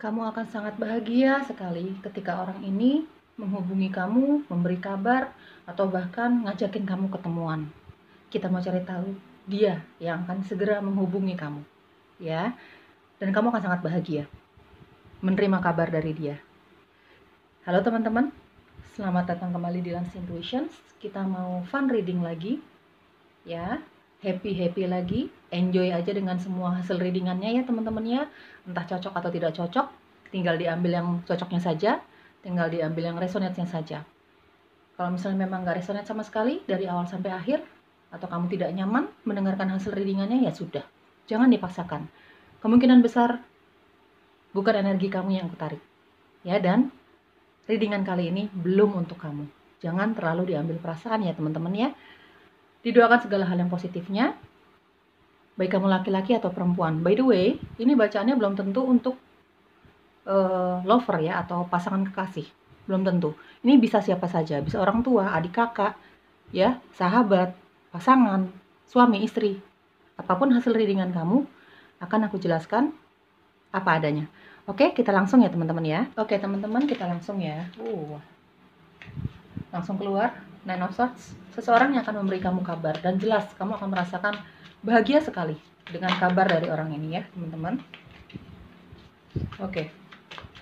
Kamu akan sangat bahagia sekali ketika orang ini menghubungi kamu, memberi kabar, atau bahkan ngajakin kamu ketemuan. Kita mau cari tahu dia yang akan segera menghubungi kamu, ya. Dan kamu akan sangat bahagia menerima kabar dari dia. Halo teman-teman, selamat datang kembali di Lance Intuitions. Kita mau fun reading lagi, ya. Happy lagi, enjoy aja dengan semua hasil readingannya ya teman-teman ya. Entah cocok atau tidak cocok, tinggal diambil yang cocoknya saja, tinggal diambil yang resonate-nya saja. Kalau misalnya memang nggak resonate sama sekali dari awal sampai akhir, atau kamu tidak nyaman mendengarkan hasil readingannya, ya sudah, jangan dipaksakan. Kemungkinan besar bukan energi kamu yang kutarik, ya. Dan readingan kali ini belum untuk kamu. Jangan terlalu diambil perasaan ya teman-teman ya. Didoakan segala hal yang positifnya, baik kamu laki-laki atau perempuan. By the way, ini bacaannya belum tentu untuk lover ya, atau pasangan kekasih. Belum tentu. Ini bisa siapa saja, bisa orang tua, adik kakak, ya, sahabat, pasangan, suami, istri. Apapun hasil readingan kamu, akan aku jelaskan apa adanya. Oke, kita langsung ya teman-teman ya. Oke teman-teman, kita langsung ya. Langsung keluar Nine of Swords. Seseorang yang akan memberi kamu kabar, dan jelas kamu akan merasakan bahagia sekali dengan kabar dari orang ini ya teman-teman. Oke,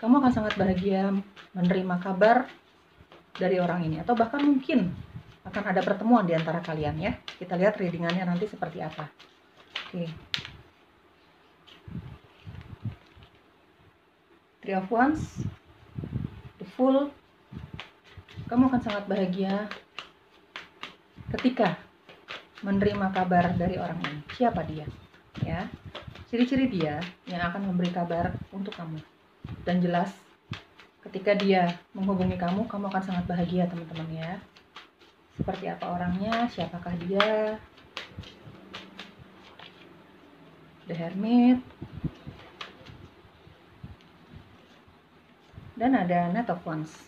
kamu akan sangat bahagia menerima kabar dari orang ini, atau bahkan mungkin akan ada pertemuan di antara kalian ya. Kita lihat readingannya nanti seperti apa. Oke. Three of Wands, The Fool. Kamu akan sangat bahagia ketika menerima kabar dari orang ini. Siapa dia? Ya, ciri-ciri dia yang akan memberi kabar untuk kamu. Dan jelas, ketika dia menghubungi kamu, kamu akan sangat bahagia teman-teman ya. Seperti apa orangnya? Siapakah dia? The Hermit. Dan ada Knight of Wands.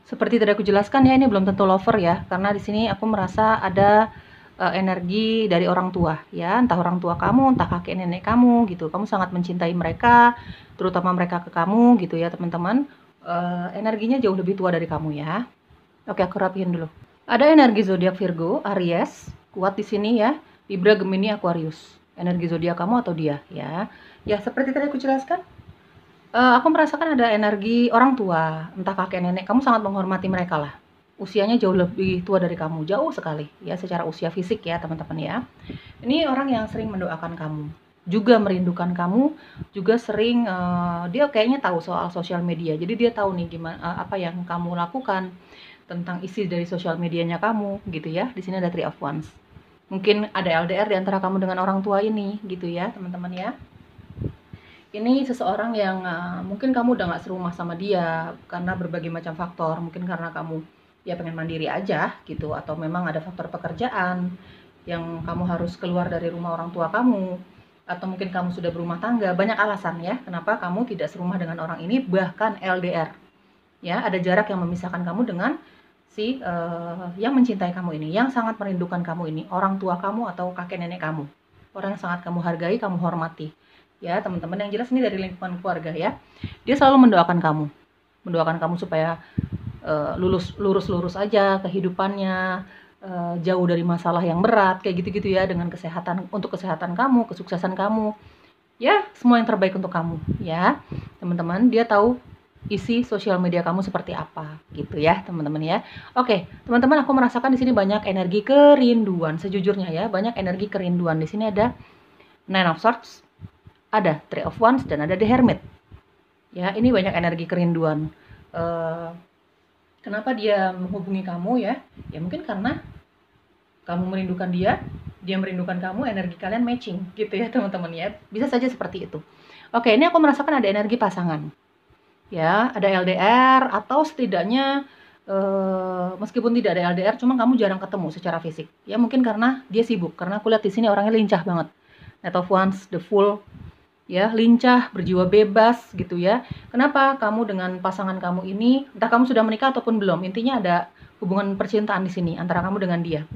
Seperti tadi aku jelaskan ya, ini belum tentu lover ya, karena di sini aku merasa ada energi dari orang tua ya, entah orang tua kamu, entah kakek nenek kamu gitu. Kamu sangat mencintai mereka, terutama mereka ke kamu gitu ya teman-teman. Energinya jauh lebih tua dari kamu ya. Oke, aku rapihin dulu. Ada energi zodiak Virgo, Aries, kuat di sini ya, Libra, Gemini, Aquarius. Energi zodiak kamu atau dia ya. Ya seperti tadi aku jelaskan. Aku merasakan ada energi orang tua, entah kakek nenek, kamu sangat menghormati mereka lah. Usianya jauh lebih tua dari kamu, jauh sekali ya secara usia fisik ya teman-teman ya. Ini orang yang sering mendoakan kamu, juga merindukan kamu, juga sering dia kayaknya tahu soal sosial media. Jadi dia tahu nih gimana apa yang kamu lakukan, tentang isi dari sosial medianya kamu gitu ya. Di sini ada Three of Wands. Mungkin ada LDR di antara kamu dengan orang tua ini gitu ya teman-teman ya. Ini seseorang yang mungkin kamu udah gak serumah sama dia karena berbagai macam faktor. Mungkin karena kamu ya pengen mandiri aja gitu, atau memang ada faktor pekerjaan yang kamu harus keluar dari rumah orang tua kamu, atau mungkin kamu sudah berumah tangga. Banyak alasan ya kenapa kamu tidak serumah dengan orang ini, bahkan LDR ya. Ada jarak yang memisahkan kamu dengan si yang mencintai kamu ini, yang sangat merindukan kamu ini, orang tua kamu atau kakek nenek kamu, orang yang sangat kamu hargai, kamu hormati ya teman-teman. Yang jelas ini dari lingkungan keluarga ya. Dia selalu mendoakan kamu supaya lurus aja kehidupannya, jauh dari masalah yang berat kayak gitu-gitu ya, dengan kesehatan, untuk kesehatan kamu, kesuksesan kamu ya, semua yang terbaik untuk kamu ya teman-teman. Dia tahu isi sosial media kamu seperti apa gitu ya teman-teman ya. Oke teman-teman, aku merasakan di sini banyak energi kerinduan sejujurnya ya, banyak energi kerinduan. Di sini ada Nine of Swords, ada Three of Wands, dan ada The Hermit ya. Ini banyak energi kerinduan. Kenapa dia menghubungi kamu ya? Ya mungkin karena kamu merindukan dia, dia merindukan kamu, energi kalian matching gitu ya teman-teman ya. Bisa saja seperti itu. Oke, ini aku merasakan ada energi pasangan ya, ada LDR, atau setidaknya meskipun tidak ada LDR, cuma kamu jarang ketemu secara fisik ya. Mungkin karena dia sibuk, karena aku lihat di sini orangnya lincah banget. Knight of Wands, The Fool ya, lincah, berjiwa bebas gitu ya. Kenapa kamu dengan pasangan kamu ini, entah kamu sudah menikah ataupun belum, intinya ada hubungan percintaan di sini antara kamu dengan dia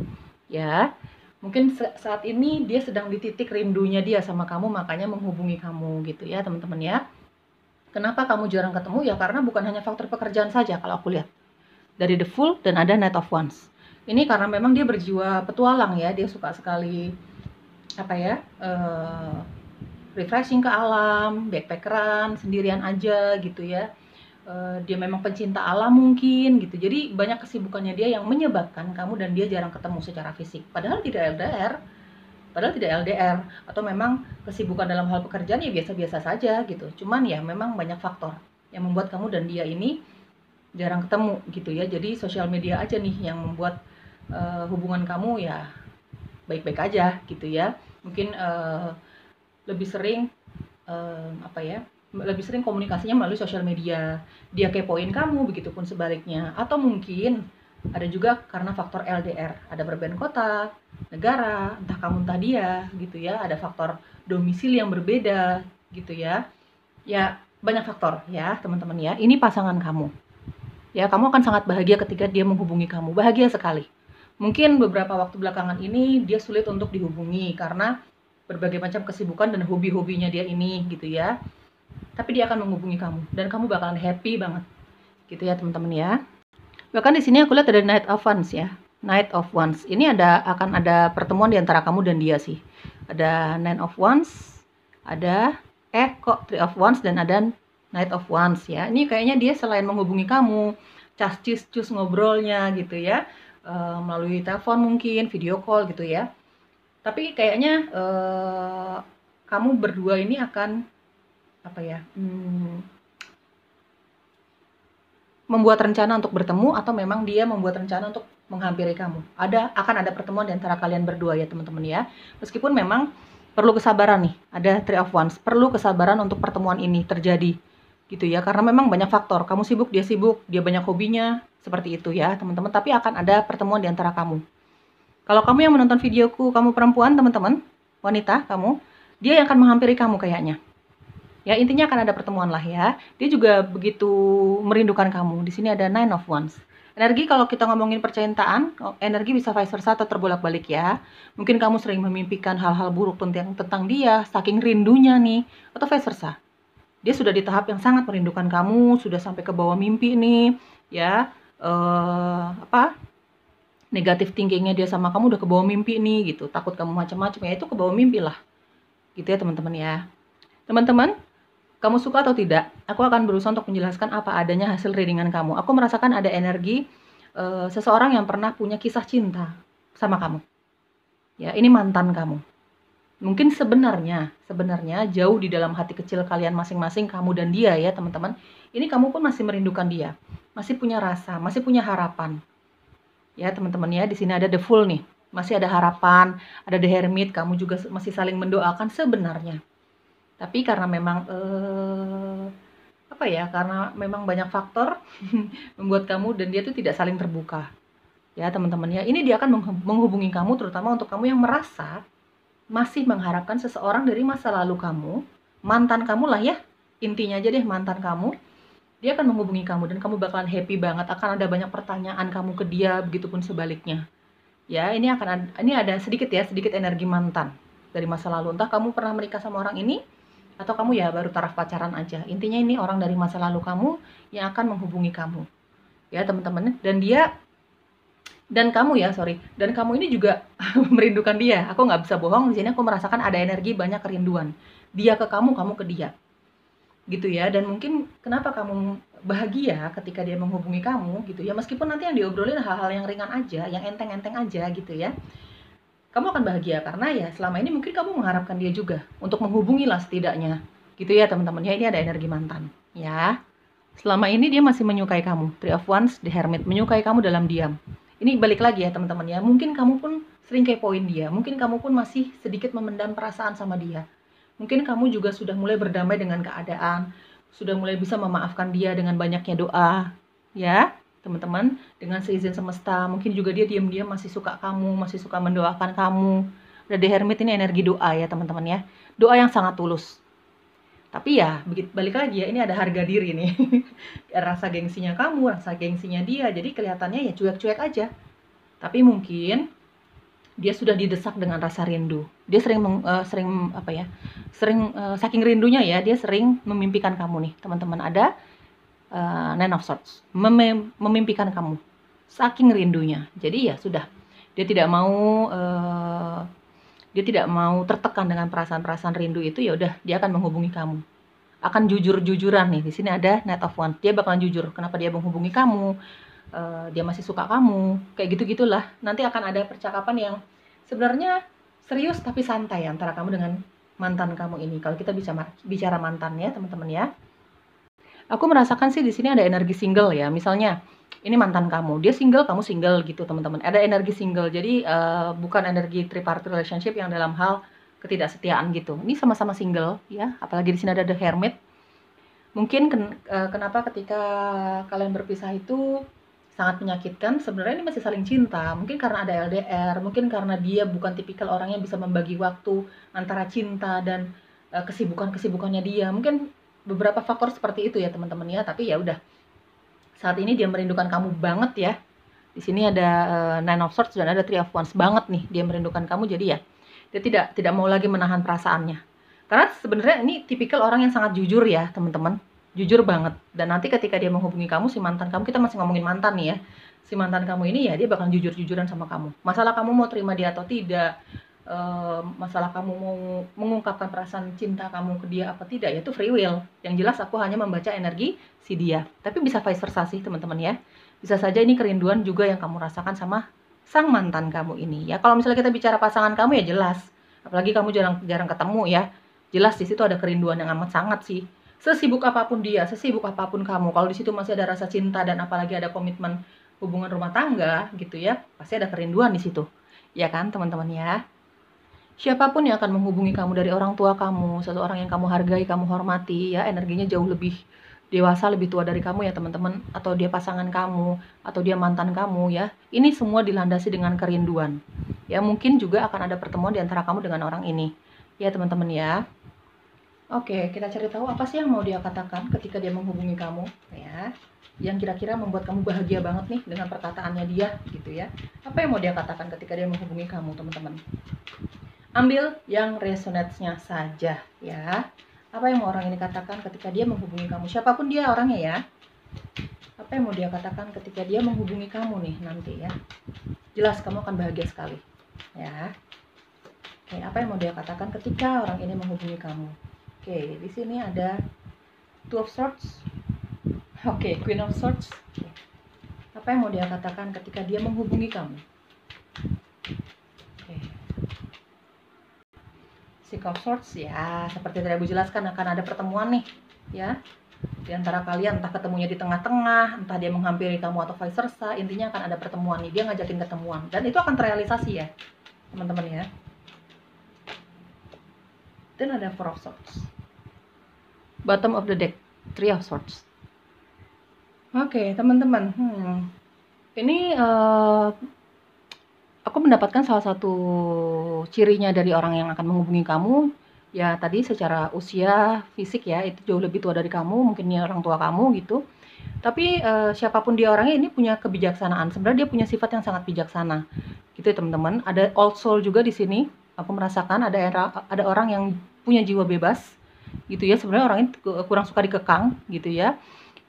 ya. Mungkin saat ini dia sedang di titik rindunya dia sama kamu, makanya menghubungi kamu gitu ya teman-teman ya. Kenapa kamu jarang ketemu? Ya karena bukan hanya faktor pekerjaan saja kalau aku lihat. Dari The Fool dan ada Knight of Wands. Ini karena memang dia berjiwa petualang ya, dia suka sekali apa ya, refreshing ke alam, backpackeran, sendirian aja gitu ya. Dia memang pencinta alam mungkin gitu. Jadi banyak kesibukannya dia yang menyebabkan kamu dan dia jarang ketemu secara fisik. Padahal tidak LDR, atau memang kesibukan dalam hal pekerjaan ya biasa-biasa saja gitu. Cuman ya memang banyak faktor yang membuat kamu dan dia ini jarang ketemu gitu ya. Jadi sosial media aja nih yang membuat hubungan kamu ya baik-baik aja gitu ya. Mungkin lebih sering lebih sering komunikasinya melalui sosial media. Dia kepoin kamu, begitupun sebaliknya. Atau mungkin ada juga karena faktor LDR, ada perbedaan kota, negara, entah kamu entah dia gitu ya. Ada faktor domisili yang berbeda gitu ya. Ya banyak faktor ya teman-teman ya. Ini pasangan kamu. Ya, kamu akan sangat bahagia ketika dia menghubungi kamu. Bahagia sekali. Mungkin beberapa waktu belakangan ini dia sulit untuk dihubungi karena berbagai macam kesibukan dan hobi-hobinya dia ini gitu ya. Tapi dia akan menghubungi kamu dan kamu bakalan happy banget. Gitu ya, teman-teman ya. Bahkan di sini aku lihat ada Knight of Wands ya. Knight of Wands. Ini akan ada pertemuan di antara kamu dan dia sih. Ada Nine of Wands, ada Three of Wands dan ada Knight of Wands ya. Ini kayaknya dia selain menghubungi kamu, cus ngobrolnya gitu ya, melalui telepon mungkin, video call gitu ya. Tapi kayaknya kamu berdua ini akan membuat rencana untuk bertemu, atau memang dia membuat rencana untuk menghampiri kamu. Akan ada pertemuan di antara kalian berdua ya teman-teman ya. Meskipun memang perlu kesabaran nih, ada Three of Wands, perlu kesabaran untuk pertemuan ini terjadi gitu ya, karena memang banyak faktor, kamu sibuk, dia banyak hobinya, seperti itu ya teman-teman. Tapi akan ada pertemuan di antara kamu. Kalau kamu yang menonton videoku, kamu perempuan teman-teman, wanita kamu, dia yang akan menghampiri kamu kayaknya. Ya intinya akan ada pertemuan lah ya. Dia juga begitu merindukan kamu. Di sini ada Nine of Wands. Energi kalau kita ngomongin percintaan, energi bisa vice versa atau terbolak-balik ya. Mungkin kamu sering memimpikan hal-hal buruk tentang dia, saking rindunya nih, atau vice versa. Dia sudah di tahap yang sangat merindukan kamu, sudah sampai ke bawah mimpi nih, ya. Negatif thinkingnya dia sama kamu udah ke bawah mimpi nih gitu. Takut kamu macam-macam ya, itu ke bawah mimpi lah. Gitu ya teman-teman ya. Teman-teman, kamu suka atau tidak, aku akan berusaha untuk menjelaskan apa adanya hasil readingan kamu. Aku merasakan ada energi seseorang yang pernah punya kisah cinta sama kamu. Ya, ini mantan kamu. Mungkin sebenarnya jauh di dalam hati kecil kalian masing-masing, kamu dan dia ya teman-teman. Ini kamu pun masih merindukan dia, masih punya rasa, masih punya harapan. Ya teman-teman ya, di sini ada The Fool nih, masih ada harapan, ada The Hermit, kamu juga masih saling mendoakan sebenarnya. Tapi karena memang karena memang banyak faktor membuat kamu dan dia tuh tidak saling terbuka. Ya teman-teman ya, ini dia akan menghubungi kamu terutama untuk kamu yang merasa masih mengharapkan seseorang dari masa lalu kamu, mantan kamu lah ya, intinya aja deh mantan kamu. Dia akan menghubungi kamu dan kamu bakalan happy banget, akan ada banyak pertanyaan kamu ke dia, begitupun sebaliknya. Ya, ini ada sedikit energi mantan dari masa lalu. Entah kamu pernah menikah sama orang ini atau kamu ya baru taraf pacaran aja. Intinya ini orang dari masa lalu kamu yang akan menghubungi kamu. Ya, teman-teman. Dan kamu ini juga merindukan dia. Aku nggak bisa bohong, di sini aku merasakan ada energi banyak kerinduan. Dia ke kamu, kamu ke dia. Gitu ya. Dan mungkin kenapa kamu bahagia ketika dia menghubungi kamu gitu ya, meskipun nanti yang diobrolin hal-hal yang ringan aja, yang enteng-enteng aja gitu ya. Kamu akan bahagia karena ya selama ini mungkin kamu mengharapkan dia juga untuk menghubungi lah setidaknya. Gitu ya teman-teman ya, ini ada energi mantan ya. Selama ini dia masih menyukai kamu. Three of Wands, The Hermit, menyukai kamu dalam diam. Ini balik lagi ya teman-teman ya, mungkin kamu pun sering kepoin dia, mungkin kamu pun masih sedikit memendam perasaan sama dia. Mungkin kamu juga sudah mulai berdamai dengan keadaan, sudah mulai bisa memaafkan dia dengan banyaknya doa, ya teman-teman, dengan seizin semesta. Mungkin juga dia diam-diam masih suka kamu, masih suka mendoakan kamu. The Hermit ini energi doa ya teman-teman ya, doa yang sangat tulus. Tapi ya, balik lagi ya, ini ada harga diri nih. Rasa gengsinya kamu, rasa gengsinya dia. Jadi kelihatannya ya cuek-cuek aja. Tapi mungkin dia sudah didesak dengan rasa rindu. Dia saking rindunya ya, dia sering memimpikan kamu nih, teman-teman. Ada Nine of Swords, memimpikan kamu, saking rindunya. Jadi ya sudah, dia tidak mau tertekan dengan perasaan-perasaan rindu itu. Ya udah, dia akan menghubungi kamu, akan jujur-jujuran nih. Di sini ada Knight of Wands, dia bakalan jujur kenapa dia menghubungi kamu. Dia masih suka kamu, kayak gitu-gitulah. Nanti akan ada percakapan yang sebenarnya serius tapi santai antara kamu dengan mantan kamu ini. Kalau kita bicara mantan ya, teman-teman ya. Aku merasakan sih di sini ada energi single ya. Misalnya ini mantan kamu, dia single, kamu single gitu, teman-teman. Ada energi single. Jadi bukan energi tripartite relationship yang dalam hal ketidaksetiaan gitu. Ini sama-sama single ya. Apalagi di sini ada The Hermit. Mungkin kenapa ketika kalian berpisah itu sangat menyakitkan, sebenarnya ini masih saling cinta. Mungkin karena ada LDR, mungkin karena dia bukan tipikal orang yang bisa membagi waktu antara cinta dan kesibukannya dia. Mungkin beberapa faktor seperti itu ya, teman-teman ya. Tapi ya udah, saat ini dia merindukan kamu banget ya. Di sini ada Nine of Swords dan ada Three of Wands, banget nih dia merindukan kamu. Jadi ya, dia tidak mau lagi menahan perasaannya. Karena sebenarnya ini tipikal orang yang sangat jujur ya, teman-teman. Jujur banget. Dan nanti ketika dia menghubungi kamu, si mantan kamu, kita masih ngomongin mantan nih ya, si mantan kamu ini ya, dia bakal jujur-jujuran sama kamu. Masalah kamu mau terima dia atau tidak, masalah kamu mau mengungkapkan perasaan cinta kamu ke dia apa tidak, ya itu free will. Yang jelas aku hanya membaca energi si dia. Tapi bisa vice versa sih, teman-teman ya. Bisa saja ini kerinduan juga yang kamu rasakan sama sang mantan kamu ini ya. Kalau misalnya kita bicara pasangan kamu ya jelas, apalagi kamu jarang ketemu ya, jelas di situ ada kerinduan yang amat sangat sih. Sesibuk apapun dia, sesibuk apapun kamu, kalau di situ masih ada rasa cinta dan apalagi ada komitmen hubungan rumah tangga gitu ya, pasti ada kerinduan di situ. Ya kan, teman-teman ya. Siapapun yang akan menghubungi kamu, dari orang tua kamu, seseorang yang kamu hargai, kamu hormati ya, energinya jauh lebih dewasa, lebih tua dari kamu ya, teman-teman, atau dia pasangan kamu, atau dia mantan kamu ya. Ini semua dilandasi dengan kerinduan. Ya, mungkin juga akan ada pertemuan di antara kamu dengan orang ini. Ya, teman-teman ya. Oke, kita cari tahu apa sih yang mau dia katakan ketika dia menghubungi kamu ya. Yang kira-kira membuat kamu bahagia banget nih dengan perkataannya dia gitu ya. Apa yang mau dia katakan ketika dia menghubungi kamu, teman-teman? Ambil yang resonate-nya saja ya. Apa yang mau orang ini katakan ketika dia menghubungi kamu? Siapapun dia orangnya ya. Apa yang mau dia katakan ketika dia menghubungi kamu nih nanti ya. Jelas kamu akan bahagia sekali ya. Oke, apa yang mau dia katakan ketika orang ini menghubungi kamu? Oke, di sini ada Two of Swords. Oke, Queen of Swords. Oke. Apa yang mau dia katakan ketika dia menghubungi kamu? Oke. Six of Swords ya, seperti tadi aku jelaskan akan ada pertemuan nih, ya. Di antara kalian, entah ketemunya di tengah-tengah, entah dia menghampiri kamu atau vice versa, intinya akan ada pertemuan nih, dia ngajakin ketemuan. Dan itu akan terrealisasi ya, teman-teman ya. Dan ada Four of Swords. Bottom of the deck, Three of Swords. Oke, teman-teman. Ini aku mendapatkan salah satu cirinya dari orang yang akan menghubungi kamu. Ya tadi secara usia, fisik ya, itu jauh lebih tua dari kamu, mungkin dia orang tua kamu gitu. Tapi siapapun dia orangnya ini punya kebijaksanaan. Sebenarnya dia punya sifat yang sangat bijaksana. Gitu ya teman-teman. Ada old soul juga di sini. Aku merasakan ada orang yang punya jiwa bebas gitu ya. Sebenarnya orang ini kurang suka dikekang gitu ya.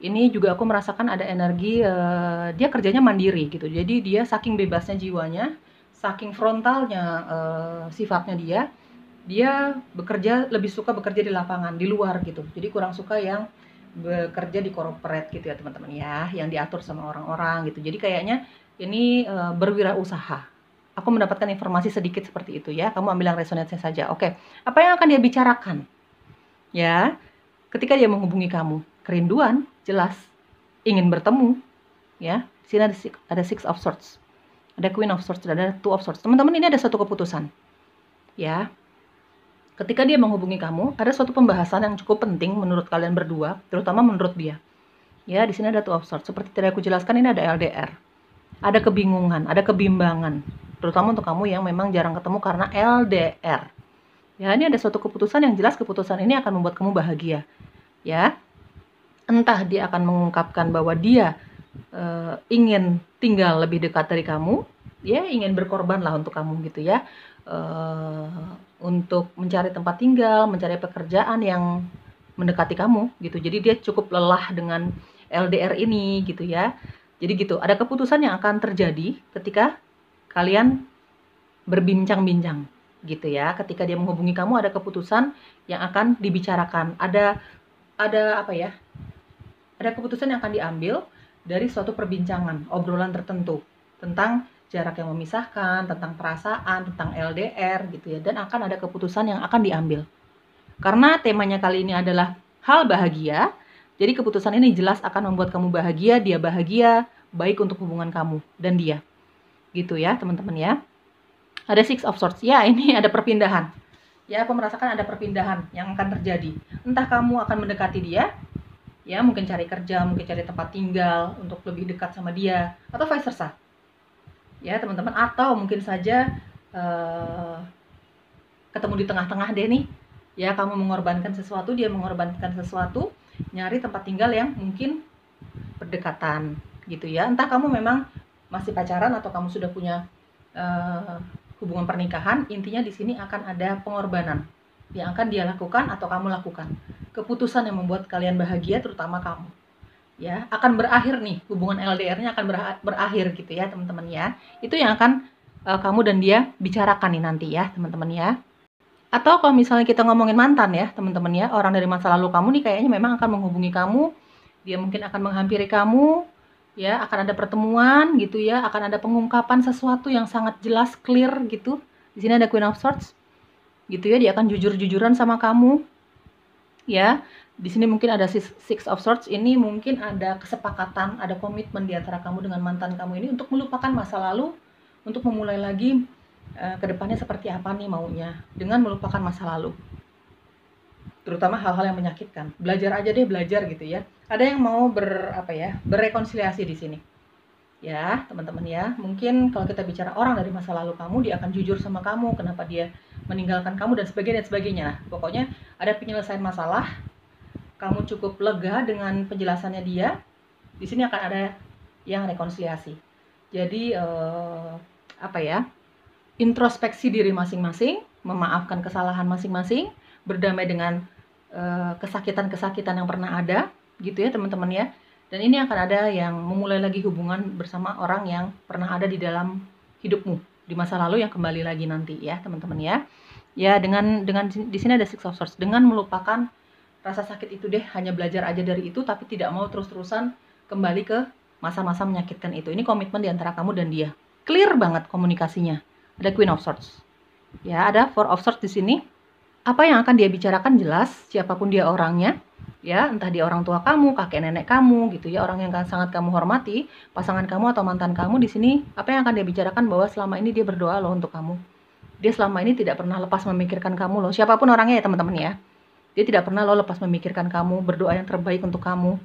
Ini juga aku merasakan ada energi dia kerjanya mandiri gitu. Jadi dia saking bebasnya jiwanya, saking frontalnya sifatnya dia lebih suka bekerja di lapangan, di luar gitu. Jadi kurang suka yang bekerja di corporate gitu ya teman-teman ya, yang diatur sama orang-orang gitu. Jadi kayaknya ini berwirausaha. Aku mendapatkan informasi sedikit seperti itu ya. Kamu ambil yang resonance saja. Oke. Apa yang akan dia bicarakan? Ya, ketika dia menghubungi kamu, kerinduan, jelas, ingin bertemu, ya. Di sini ada Six of Swords, ada Queen of Swords, ada Two of Swords. Teman-teman, ini ada satu keputusan, ya. Ketika dia menghubungi kamu, ada suatu pembahasan yang cukup penting menurut kalian berdua, terutama menurut dia. Ya, di sini ada Two of Swords. Seperti tadi aku jelaskan, ini ada LDR, ada kebingungan, ada kebimbangan, terutama untuk kamu yang memang jarang ketemu karena LDR. Ya, ini ada suatu keputusan yang jelas keputusan ini akan membuat kamu bahagia. Ya, entah dia akan mengungkapkan bahwa dia ingin tinggal lebih dekat dari kamu, dia ingin berkorban lah untuk kamu gitu ya, untuk mencari tempat tinggal, mencari pekerjaan yang mendekati kamu gitu. Jadi dia cukup lelah dengan LDR ini gitu ya. Jadi gitu, ada keputusan yang akan terjadi ketika kalian berbincang-bincang gitu ya. Ketika dia menghubungi kamu, ada keputusan yang akan dibicarakan. Ada apa ya? Ada keputusan yang akan diambil dari suatu perbincangan, obrolan tertentu tentang jarak yang memisahkan, tentang perasaan, tentang LDR gitu ya. Dan akan ada keputusan yang akan diambil. Karena temanya kali ini adalah hal bahagia, jadi keputusan ini jelas akan membuat kamu bahagia, dia bahagia, baik untuk hubungan kamu dan dia. Gitu ya, teman-teman ya. Ada Six of Swords. Ya, ini ada perpindahan. Ya, aku merasakan ada perpindahan yang akan terjadi. Entah kamu akan mendekati dia, ya mungkin cari kerja, mungkin cari tempat tinggal untuk lebih dekat sama dia, atau vice versa. Ya, teman-teman. Atau mungkin saja ketemu di tengah-tengah deh nih. Ya, kamu mengorbankan sesuatu, dia mengorbankan sesuatu, nyari tempat tinggal yang mungkin berdekatan gitu ya. Entah kamu memang masih pacaran atau kamu sudah punya hubungan pernikahan, intinya di sini akan ada pengorbanan yang akan dia lakukan atau kamu lakukan. Keputusan yang membuat kalian bahagia, terutama kamu. Ya, akan berakhir nih, hubungan LDR-nya akan berakhir gitu ya, teman-teman ya. Itu yang akan kamu dan dia bicarakan nih nanti ya, teman-teman ya. Atau kalau misalnya kita ngomongin mantan ya, teman-teman ya, orang dari masa lalu kamu nih kayaknya memang akan menghubungi kamu, dia mungkin akan menghampiri kamu, ya, akan ada pertemuan gitu ya, akan ada pengungkapan sesuatu yang sangat jelas, clear gitu. Di sini ada Queen of Swords, gitu ya, dia akan jujur-jujuran sama kamu, ya. Di sini mungkin ada Six of Swords, ini mungkin ada kesepakatan, ada komitmen di antara kamu dengan mantan kamu ini untuk melupakan masa lalu, untuk memulai lagi kedepannya seperti apa nih maunya, dengan melupakan masa lalu. Terutama hal-hal yang menyakitkan. Belajar aja deh, belajar gitu ya. Ada yang mau berrekonsiliasi di sini. Ya, teman-teman ya. Mungkin kalau kita bicara orang dari masa lalu kamu, dia akan jujur sama kamu, kenapa dia meninggalkan kamu dan sebagainya. Nah, pokoknya ada penyelesaian masalah. Kamu cukup lega dengan penjelasannya dia. Di sini akan ada yang rekonsiliasi. Jadi introspeksi diri masing-masing, memaafkan kesalahan masing-masing, berdamai dengan kesakitan-kesakitan yang pernah ada gitu ya, teman-teman ya. Dan ini akan ada yang memulai lagi hubungan bersama orang yang pernah ada di dalam hidupmu di masa lalu yang kembali lagi nanti ya, teman-teman ya. Ya, dengan di sini ada Six of Swords, dengan melupakan rasa sakit itu deh, hanya belajar aja dari itu, tapi tidak mau terus-terusan kembali ke masa-masa menyakitkan itu. Ini komitmen di antara kamu dan dia. Clear banget komunikasinya. Ada Queen of Swords. Ya, ada Four of Swords di sini. Apa yang akan dia bicarakan jelas, siapapun dia orangnya, ya, entah dia orang tua kamu, kakek nenek kamu, gitu ya, orang yang sangat kamu hormati, pasangan kamu atau mantan kamu. Di sini, apa yang akan dia bicarakan bahwa selama ini dia berdoa loh untuk kamu. Dia selama ini tidak pernah lepas memikirkan kamu loh, siapapun orangnya ya, teman-teman ya. Dia tidak pernah loh lepas memikirkan kamu, berdoa yang terbaik untuk kamu,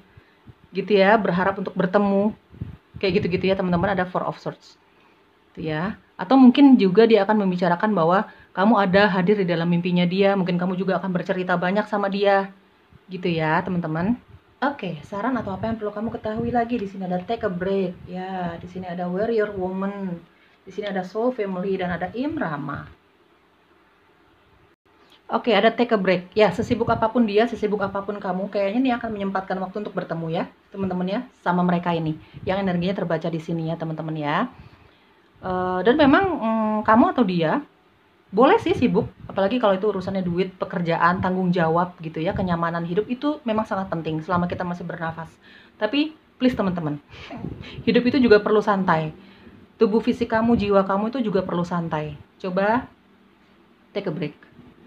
gitu ya, berharap untuk bertemu, kayak gitu-gitu ya, teman-teman. Ada Four of Swords. Ya, atau mungkin juga dia akan membicarakan bahwa kamu ada hadir di dalam mimpinya dia, mungkin kamu juga akan bercerita banyak sama dia, gitu ya, teman-teman. Oke, saran atau apa yang perlu kamu ketahui lagi, di sini ada Take a Break, ya, di sini ada Warrior Woman, di sini ada Soul Family, dan ada Imrama. Oke, ada Take a Break, ya, sesibuk apapun dia, sesibuk apapun kamu, kayaknya ini akan menyempatkan waktu untuk bertemu ya, teman-teman ya, sama mereka ini, yang energinya terbaca di sini ya, teman-teman ya. Dan memang kamu atau dia boleh sih sibuk, apalagi kalau itu urusannya duit, pekerjaan, tanggung jawab gitu ya, kenyamanan hidup itu memang sangat penting selama kita masih bernafas. Tapi please teman-teman, hidup itu juga perlu santai. Tubuh fisik kamu, jiwa kamu itu juga perlu santai. Coba take a break.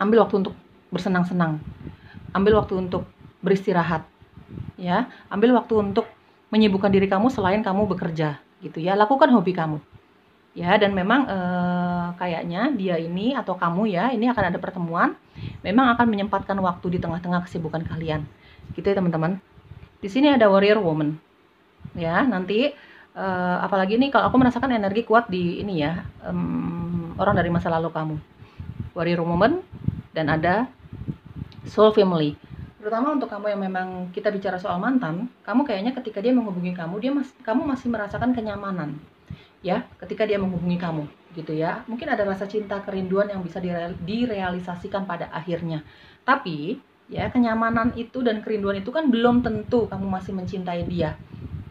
Ambil waktu untuk bersenang-senang. Ambil waktu untuk beristirahat. Ya, ambil waktu untuk menyibukkan diri kamu selain kamu bekerja gitu ya. Lakukan hobi kamu. Ya, dan memang kayaknya dia ini atau kamu ya, ini akan ada pertemuan, memang akan menyempatkan waktu di tengah-tengah kesibukan kalian. Gitu ya, teman-teman. Di sini ada Warrior Woman. Ya, nanti apalagi nih kalau aku merasakan energi kuat di ini ya, orang dari masa lalu kamu. Warrior Woman dan ada Soul Family. Terutama untuk kamu yang memang kita bicara soal mantan, kamu kayaknya ketika dia menghubungi kamu, kamu masih merasakan kenyamanan. ya, ketika dia menghubungi kamu, gitu ya. Mungkin ada rasa cinta, kerinduan yang bisa direalisasikan pada akhirnya. Tapi, ya, kenyamanan itu dan kerinduan itu kan belum tentu kamu masih mencintai dia.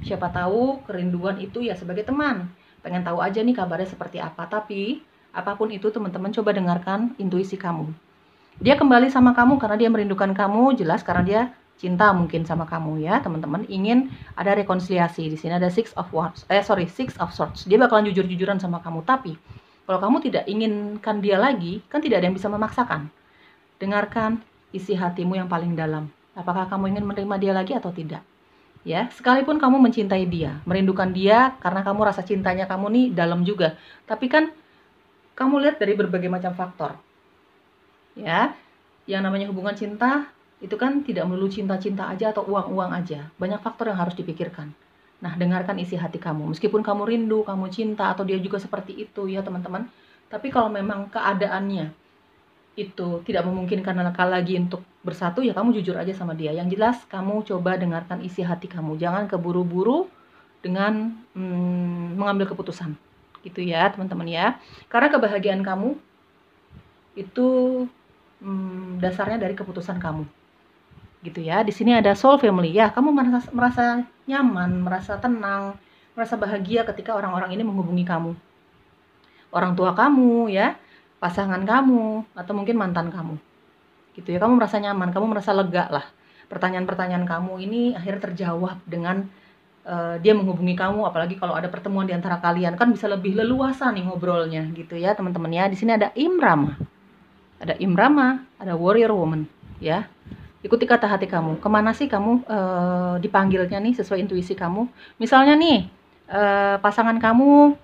Siapa tahu kerinduan itu ya sebagai teman. Pengen tahu aja nih kabarnya seperti apa. Tapi, apapun itu teman-teman coba dengarkan intuisi kamu. Dia kembali sama kamu karena dia merindukan kamu, jelas karena dia cinta mungkin sama kamu ya, teman-teman. Ingin ada rekonsiliasi. Di sini ada Six of Swords. Dia bakalan jujur-jujuran sama kamu. Tapi kalau kamu tidak inginkan dia lagi, kan tidak ada yang bisa memaksakan. Dengarkan isi hatimu yang paling dalam. Apakah kamu ingin menerima dia lagi atau tidak? Ya, sekalipun kamu mencintai dia, merindukan dia karena kamu rasa cintanya kamu nih dalam juga. Tapi kan kamu lihat dari berbagai macam faktor. Ya, yang namanya hubungan cinta itu kan tidak melulu cinta-cinta aja atau uang-uang aja. Banyak faktor yang harus dipikirkan. Nah, dengarkan isi hati kamu. Meskipun kamu rindu, kamu cinta, atau dia juga seperti itu ya teman-teman. Tapi kalau memang keadaannya itu tidak memungkinkan lagi untuk bersatu, ya kamu jujur aja sama dia. Yang jelas kamu coba dengarkan isi hati kamu. Jangan keburu-buru dengan mengambil keputusan. Gitu ya teman-teman ya. Karena kebahagiaan kamu itu dasarnya dari keputusan kamu, gitu ya. Di sini ada soul family ya, kamu merasa nyaman, merasa tenang, merasa bahagia ketika orang-orang ini menghubungi kamu, orang tua kamu ya, pasangan kamu, atau mungkin mantan kamu, gitu ya. Kamu merasa nyaman, kamu merasa lega lah. Pertanyaan-pertanyaan kamu ini akhirnya terjawab dengan dia menghubungi kamu. Apalagi kalau ada pertemuan di antara kalian, kan bisa lebih leluasa nih ngobrolnya, gitu ya teman-teman ya. Di sini ada Imrama. Ada Imrama, ada warrior woman, ya. Ikuti kata hati kamu. Kemana sih kamu dipanggilnya nih sesuai intuisi kamu? Misalnya nih, pasangan kamu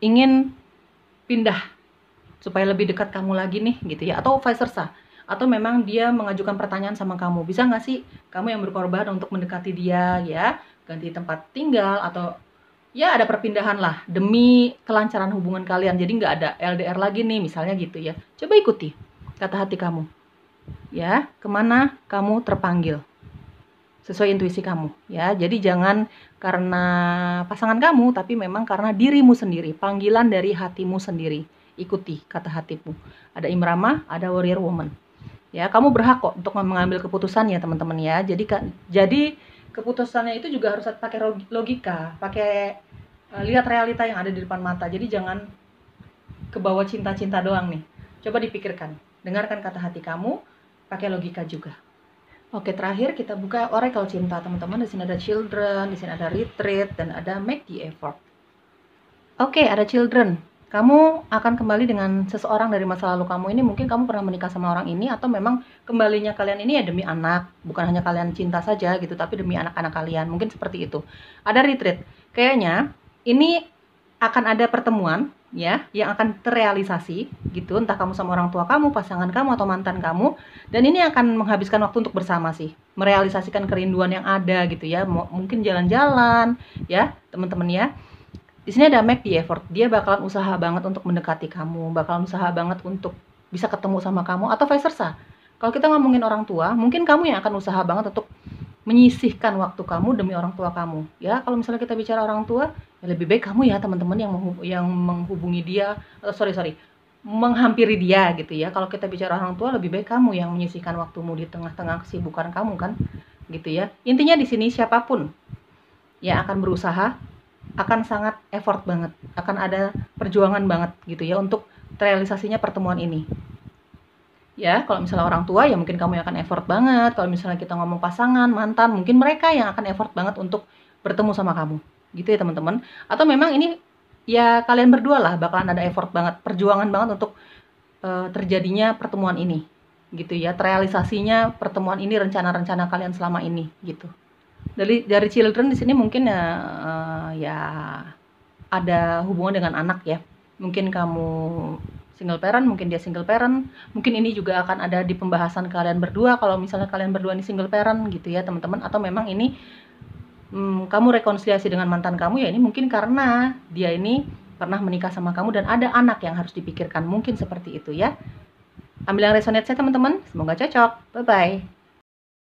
ingin pindah supaya lebih dekat kamu lagi nih, gitu ya. Atau vice versa. Atau memang dia mengajukan pertanyaan sama kamu. Bisa nggak sih kamu yang berkorban untuk mendekati dia, ya? Ganti tempat tinggal atau ya ada perpindahan lah demi kelancaran hubungan kalian. Jadi nggak ada LDR lagi nih misalnya gitu ya. Coba ikuti kata hati kamu. Ya, kemana kamu terpanggil. Sesuai intuisi kamu ya. Jadi jangan karena pasangan kamu, tapi memang karena dirimu sendiri. Panggilan dari hatimu sendiri. Ikuti kata hatimu. Ada Imrama, ada warrior woman. Ya, kamu berhak kok untuk mengambil keputusan ya teman-teman ya. Jadi keputusannya itu juga harus pakai logika, pakai lihat realita yang ada di depan mata. Jadi jangan kebawa cinta-cinta doang nih. Coba dipikirkan, dengarkan kata hati kamu, pakai logika juga. Oke, terakhir kita buka oracle cinta teman-teman. Di sini ada children, di sini ada retreat, dan ada make the effort. Oke, ada children. Kamu akan kembali dengan seseorang dari masa lalu kamu ini. Mungkin kamu pernah menikah sama orang ini, atau memang kembalinya kalian ini ya demi anak. Bukan hanya kalian cinta saja gitu, tapi demi anak-anak kalian. Mungkin seperti itu. Ada retreat. Kayaknya ini akan ada pertemuan ya yang akan terrealisasi gitu, entah kamu sama orang tua kamu, pasangan kamu, atau mantan kamu. Dan ini akan menghabiskan waktu untuk bersama sih, merealisasikan kerinduan yang ada gitu ya. Mungkin jalan-jalan ya teman-teman ya. Di sini ada make the effort. Dia bakalan usaha banget untuk mendekati kamu, bakalan usaha banget untuk bisa ketemu sama kamu, atau vice versa. Kalau kita ngomongin orang tua, mungkin kamu yang akan usaha banget untuk menyisihkan waktu kamu demi orang tua kamu. Ya, kalau misalnya kita bicara orang tua, ya lebih baik kamu ya teman-teman yang menghubungi dia, menghampiri dia gitu ya. Kalau kita bicara orang tua, lebih baik kamu yang menyisihkan waktumu di tengah-tengah kesibukan kamu kan, gitu ya. Intinya di sini siapapun yang akan berusaha akan sangat effort banget, akan ada perjuangan banget gitu ya untuk terrealisasinya pertemuan ini. Ya, kalau misalnya orang tua ya mungkin kamu yang akan effort banget. Kalau misalnya kita ngomong pasangan, mantan, mungkin mereka yang akan effort banget untuk bertemu sama kamu. Gitu ya teman-teman. Atau memang ini ya kalian berdua lah bakalan ada effort banget, perjuangan banget untuk terjadinya pertemuan ini. Gitu ya, terrealisasinya pertemuan ini, rencana-rencana kalian selama ini gitu. Dari children di sini mungkin ya ada hubungan dengan anak ya. Mungkin kamu single parent, mungkin dia single parent. Mungkin ini juga akan ada di pembahasan kalian berdua kalau misalnya kalian berdua ini single parent gitu ya teman-teman. Atau memang ini kamu rekonsiliasi dengan mantan kamu, ya ini mungkin karena dia ini pernah menikah sama kamu dan ada anak yang harus dipikirkan. Mungkin seperti itu ya. Ambil yang resonate saya teman-teman. Semoga cocok. Bye-bye.